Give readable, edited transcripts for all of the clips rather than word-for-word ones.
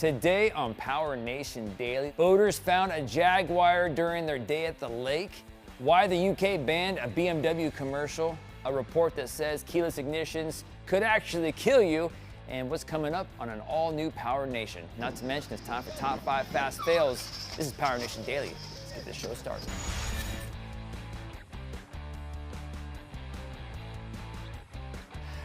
Today on PowerNation Daily, boaters found a Jaguar during their day at the lake, why the UK banned a BMW commercial, a report that says keyless ignitions could actually kill you, and what's coming up on an all-new PowerNation. Not to mention, it's time for Top 5 Fast Fails. This is PowerNation Daily. Let's get this show started.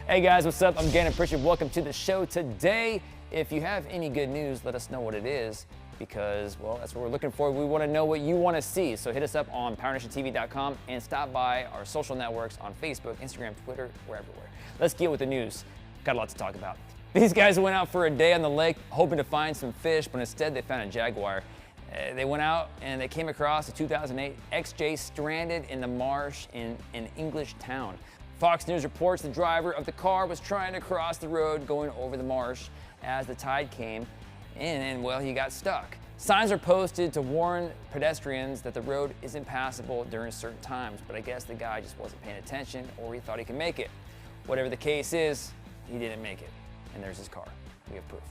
Hey guys, what's up? I'm Gannon Pritchard. Welcome to the show today. If you have any good news, let us know what it is because, well, that's what we're looking for. We want to know what you want to see. So hit us up on PowerNationTV.com and stop by our social networks on Facebook, Instagram, Twitter, we're everywhere. Let's get with the news. Got a lot to talk about. These guys went out for a day on the lake hoping to find some fish, but instead they found a Jaguar. They went out and they came across a 2008 XJ stranded in the marsh in an English town. Fox News reports the driver of the car was trying to cross the road going over the marsh as the tide came in and, well, he got stuck. Signs are posted to warn pedestrians that the road is impassable during certain times, but I guess the guy just wasn't paying attention or he thought he could make it. Whatever the case is, he didn't make it. And there's his car. We have proof.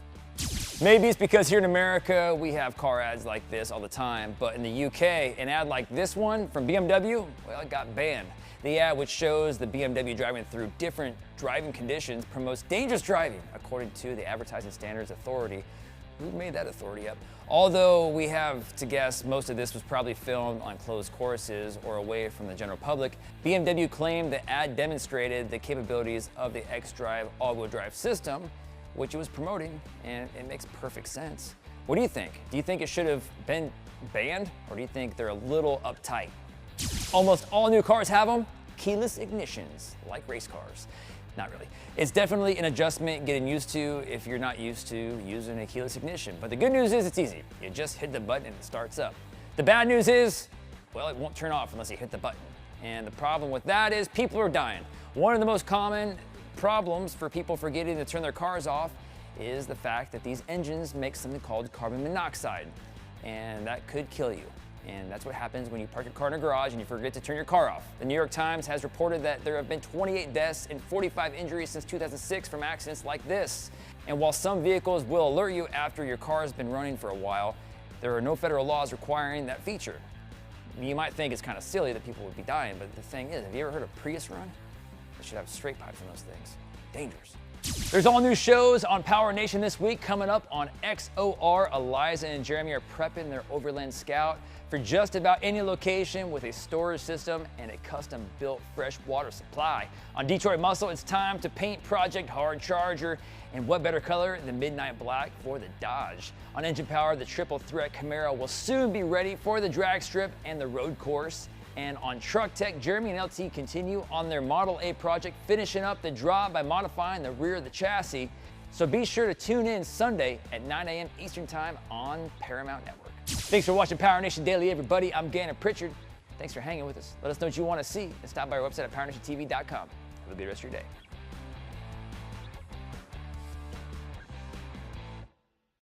Maybe it's because here in America, we have car ads like this all the time, but in the UK, an ad like this one from BMW, well, it got banned. The ad, which shows the BMW driving through different driving conditions, promotes dangerous driving, according to the Advertising Standards Authority. Who made that authority up? Although we have to guess most of this was probably filmed on closed courses or away from the general public, BMW claimed the ad demonstrated the capabilities of the xDrive all-wheel drive system, which it was promoting, and it makes perfect sense. What do you think? Do you think it should have been banned, or do you think they're a little uptight? Almost all new cars have them. Keyless ignitions, like race cars. Not really. It's definitely an adjustment getting used to if you're not used to using a keyless ignition. But the good news is it's easy. You just hit the button and it starts up. The bad news is, well, it won't turn off unless you hit the button. And the problem with that is people are dying. One of the most common problems for people forgetting to turn their cars off is the fact that these engines make something called carbon monoxide. And that could kill you. And that's what happens when you park your car in a garage and you forget to turn your car off. The New York Times has reported that there have been 28 deaths and 45 injuries since 2006 from accidents like this. And while some vehicles will alert you after your car has been running for a while, there are no federal laws requiring that feature. You might think it's kind of silly that people would be dying, but the thing is, have you ever heard of Prius run? They should have straight pipes in those things. Dangerous. There's all new shows on PowerNation this week. Coming up on XOR, Eliza and Jeremy are prepping their Overland Scout for just about any location with a storage system and a custom-built fresh water supply. On Detroit Muscle, it's time to paint Project Hard Charger, and what better color than midnight black for the Dodge. On Engine Power, the triple threat Camaro will soon be ready for the drag strip and the road course. And on Truck Tech, Jeremy and LT continue on their Model A project, finishing up the drop by modifying the rear of the chassis. So be sure to tune in Sunday at 9 a.m. Eastern Time on Paramount Network. Thanks for watching PowerNation Daily, everybody. I'm Gannon Pritchard. Thanks for hanging with us. Let us know what you want to see and stop by our website at PowerNationTV.com. Have a good rest of your day.